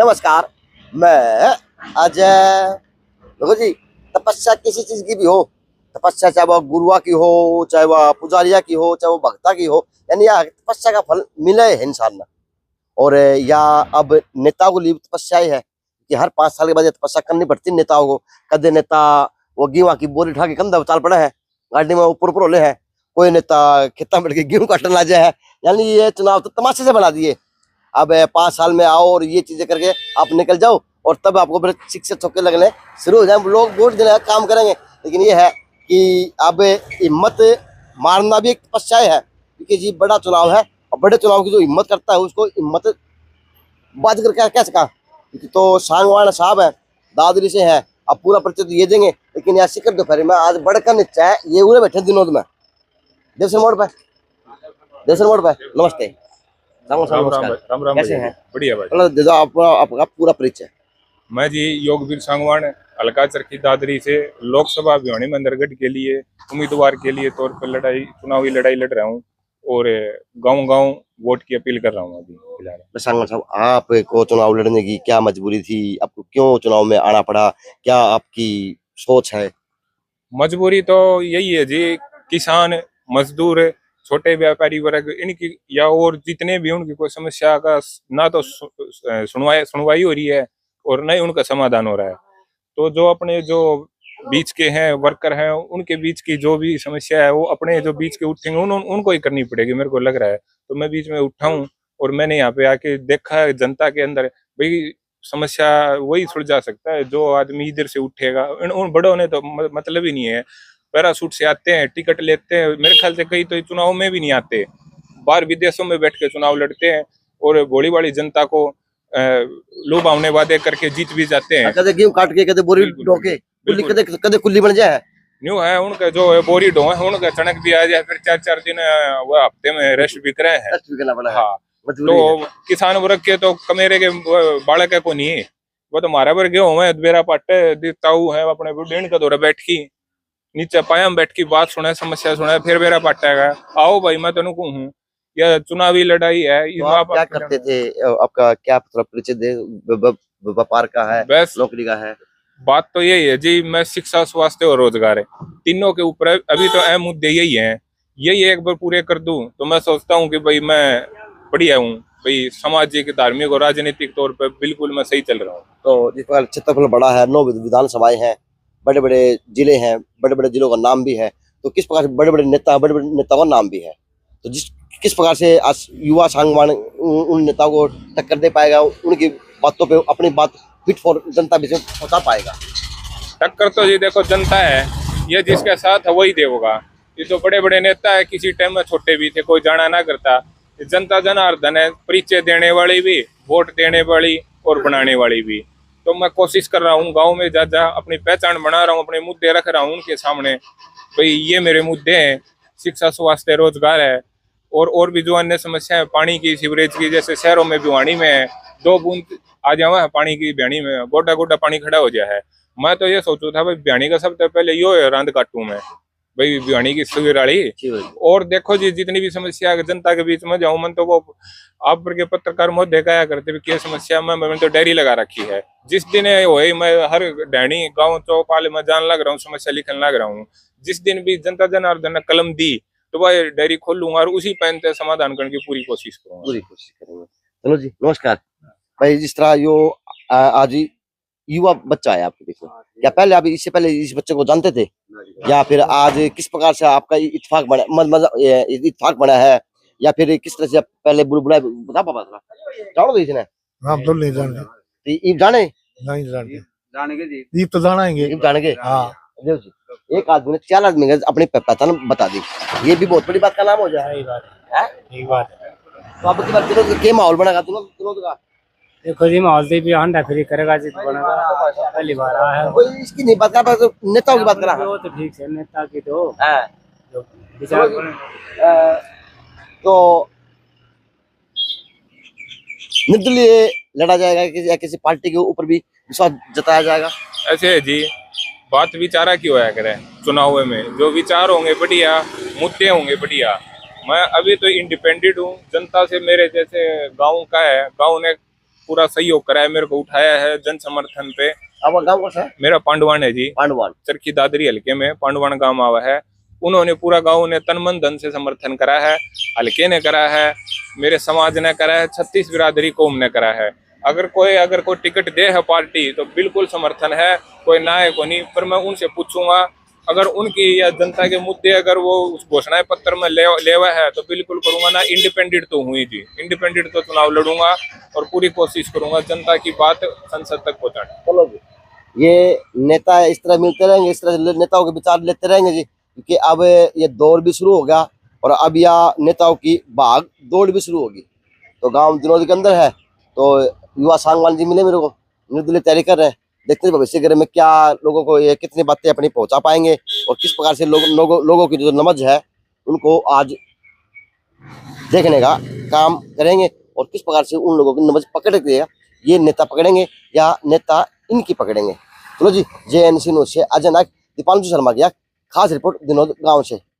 नमस्कार, मैं अजय। देखो जी, तपस्या किसी चीज की भी हो, तपस्या चाहे वो गुरुआ की हो, चाहे वह पुजारिया की हो, चाहे वो भक्ता की हो, यानी यह तपस्या का फल मिले है इंसान में। और या अब नेताओं को लिए तपस्या ही है कि हर 5 साल के बाद ये तपस्या करनी पड़ती है नेताओं को। कदे नेता वो गेहूं की बोरी उठा के कंधा चाल पड़ा है, गाड़ी में ऊपर ऊपर होले है, कोई नेता खेता में बैठ के गेहूं काटने ला जाए है। यानी ये चुनाव तो तमाशे से बना दिए। अब 5 साल में आओ और ये चीजें करके आप निकल जाओ और तब आपको फिर शिक्षक चौके लगने शुरू हो जाए, लोग वोट देने का काम करेंगे। लेकिन ये है कि अब हिम्मत मारना भी एक तपस्या है, क्योंकि जी बड़ा चुनाव है और बड़े चुनाव की जो हिम्मत करता है उसको हिम्मत बात कर कैसे कहा। क्योंकि तो सांगवान साहब है, दादरी से है, अब पूरा परिचय तो ये देंगे। लेकिन यार शिखर दोपहर में आज बढ़कर नीचा है, ये उड़े बैठे दिनों में देवसर मोड़ पे, देवसर मोड़ पे। नमस्ते, राम राम कैसे हैं? बढ़िया भाई। मतलब दे दो आपका पूरा परिचय। मैं जी योगवीर सांगवान हल्का चरखी दादरी से लोकसभा भिवानी मंदरगढ़ के लिए उम्मीदवार के लिए तौर पर चुनावी लड़ाई लड़ रहा हूँ और गांव-गांव वोट की अपील कर रहा हूँ अभी फिलहाल। सांगवान साहब, आपको चुनाव लड़ने की क्या मजबूरी थी? आपको क्यों चुनाव में आना पड़ा? क्या आपकी सोच है? मजबूरी तो यही है जी, किसान, मजदूर, छोटे व्यापारी वर्ग इनकी या और जितने भी उनकी कोई समस्या का ना तो सुनवाई हो रही है और न ही उनका समाधान हो रहा है। तो जो अपने जो बीच के हैं वर्कर हैं, उनके बीच की जो भी समस्या है वो अपने जो बीच के उठेंगे उनको ही करनी पड़ेगी, मेरे को लग रहा है। तो मैं बीच में उठा हूँ और मैंने यहाँ पे आके देखा है जनता के अंदर भाई समस्या वही सुलझा सकता है जो आदमी इधर से उठेगा। उन बड़ों ने तो मतलब ही नहीं है, पैरासूट से आते हैं, टिकट लेते हैं, मेरे ख्याल से कई तो चुनाव में भी नहीं आते, बाहर विदेशों में बैठ के चुनाव लड़ते हैं और भोली भाली जनता को लुभावने वादे करके जीत भी जाते हैं। कदे गेहूं काट के, कदे बोरी ढोके, कुल्ली कदे कदे कुल्ली बन जाए। न्यू है उनका जो है बोरी ढो है, उनका चणक भी आ जाए, फिर 4-4 दिन वो हफ्ते में रेस्ट भी करे हैं। रेस्ट भी करना पड़ा है। हाँ, तो किसान वर्ग के तो कमेरे के बालक है को नहीं, वो तो मारा भर गेहूं है, बेरा पाटे दिताऊ है अपने बुढ़ीन का दौरा बैठ की नीचे पाया में बैठ की बात सुने, समस्या सुने, फिर बेरा पाटेगा। आओ भाई मैं तेन कहूँ यह चुनावी लड़ाई है। तो आप क्या करते थे? आपका क्या मतलब परिचय दे? व्यापार का है, नौकरी का है? बात तो यही है जी, मैं शिक्षा, स्वास्थ्य और रोजगार है तीनों के ऊपर अभी तो अहम मुद्दे यही हैं। यही एक बार पूरे कर दूं तो मैं सोचता हूं कि भाई मैं बढ़िया हूं, भाई सामाजिक, धार्मिक और राजनीतिक तौर पर बिल्कुल मैं सही चल रहा हूं। तो जिस प्रकार क्षेत्रफल बड़ा है, 9 विधानसभाएं हैं, बड़े बड़े जिले हैं, बड़े बड़े जिलों का नाम भी है, तो किस प्रकार से बड़े बड़े नेताओं का नाम भी है, तो किस प्रकार से आज युवा सांगवान उन नेताओं को टक्कर दे पाएगा, उनकी बातों पे अपनी बात फिट फॉर जनता भी पहुंचा पाएगा? टक्कर तो ये देखो जनता है, ये जिसके साथ है वही देगा। ये जो बड़े बड़े नेता है किसी टाइम में छोटे भी थे, कोई जाना ना करता। जनता जनार्दन है, परिचय देने वाली भी, वोट देने वाली और बनाने वाली भी। तो मैं कोशिश कर रहा हूँ गांव में जा जा अपनी पहचान बना रहा हूँ, अपने मुद्दे रख रहा हूँ उनके सामने, भाई ये मेरे मुद्दे हैं, शिक्षा, स्वास्थ्य, रोजगार है और भी जो अन्य समस्या है, पानी की, सीवरेज की, जैसे शहरों में भिवानी में है 2 बूंद आ जावा है पानी की, भिवानी में गोटा गोटा पानी खड़ा हो गया है। मैं तो ये सोचू था भाई भिवानी का सबसे पहले यो है रांध काटू मैं, भाई भिवानी की सुविराड़ी। और देखो जी जितनी भी समस्या जनता के बीच में जाऊं मन तो वो आप के पत्रकार महोदय कहा करते क्या समस्या में मैंने तो डायरी लगा रखी है। जिस दिन वही मैं हर डैनी गाँव चौपाल में जान लग रहा हूँ, समस्या लिखने लग रहा हूँ। जिस दिन भी जनता जनार्दन ने कलम दी तो वह डायरी खोल लूंगा और उसी पेन से समाधान करने की पूरी कोशिश करूंगा। पूरी कोशिश करेंगे। चलो जी, नमस्कार भाई। जिस तरह यो आज युवा बच्चा है आपके बीच में, क्या पहले आप इससे पहले इस बच्चे को जानते थे, या फिर आज किस प्रकार से आपका इत्तेफाक बना है, या फिर किस तरह से पहले बुलबुला बता पापा जानो इसने? हाँ तो नहीं जानते, ईब जाने नहीं जानते, जानेंगे जी, ईब तो जानेंगे, ईब जानेंगे। हाँ देखो जी, एक आदमी ने 4 आदमी ने अपनी पहचान बता दी, ये भी बहुत बड़ी बात का नाम हो जाए। सही बात है, ठीक बात है। तो अब की बात करो के माहौल बनेगा तुरंत का? देखो जी माहौल भी अंडा फ्री करेगा जी, बनेगा, पहली बार आया है। कोई इसकी नहीं बात कर रहा, तो नेताओं की बात कर रहा। वो तो ठीक है, नेता की तो जो विचार तो निर्दलीय लड़ा जाएगा या किसी पार्टी के ऊपर भी विश्वास जताया जाएगा? ऐसे है जी, बात विचारा की होया करे चुनाव में, जो विचार होंगे बढ़िया, मुद्दे होंगे बढ़िया। मैं अभी तो इंडिपेंडेंट हूँ, जनता से मेरे जैसे गांव का है, गांव ने पूरा सहयोग करा है, मेरे को उठाया है जन समर्थन पे। आपका गांव कौन सा है? मेरा पांडवान है जी, पांडवान। चरखी दादरी हल्के में पांडवान गांव आवा है। उन्होंने पूरा गांव ने तन मन धन से समर्थन करा है, हल्के ने करा है, मेरे समाज ने करा है, 36 बिरादरी कौम ने करा है। अगर कोई टिकट दे है पार्टी तो बिल्कुल समर्थन है, कोई ना है को नहीं। पर मैं उनसे पूछूंगा अगर उनकी या जनता के मुद्दे अगर वो उस घोषणा पत्र में लेवा है तो बिल्कुल करूंगा ना। इंडिपेंडेंट तो हुई जी, इंडिपेंडेंट तो चुनाव लड़ूंगा और पूरी कोशिश करूंगा जनता की बात संसद तक पहुंचाने। चलो जी, ये नेता इस तरह मिलते रहेंगे, इस तरह नेताओं के विचार लेते रहेंगे जी, क्योंकि अब ये दौर भी शुरू हो गया और अब यह नेताओं की भाग दौड़ भी शुरू होगी। तो गांव दिनोद के अंदर है, तो युवा सांगवान जी मिले मेरे को, निर्दलीय तैयारी कर रहे हैं। देखते हैं भविष्य के में क्या लोगों को ये कितनी बातें अपनी पहुंचा पाएंगे और किस प्रकार से लोगों की जो नमज है उनको आज देखने का काम करेंगे और किस प्रकार से उन लोगों की नमज पकड़ेगा, ये नेता पकड़ेंगे या नेता इनकी पकड़ेंगे। चलो जी, JNC न्यूज़ से अजय नायक, दीपांशु शर्मा की खास रिपोर्ट दिनोद गांव से।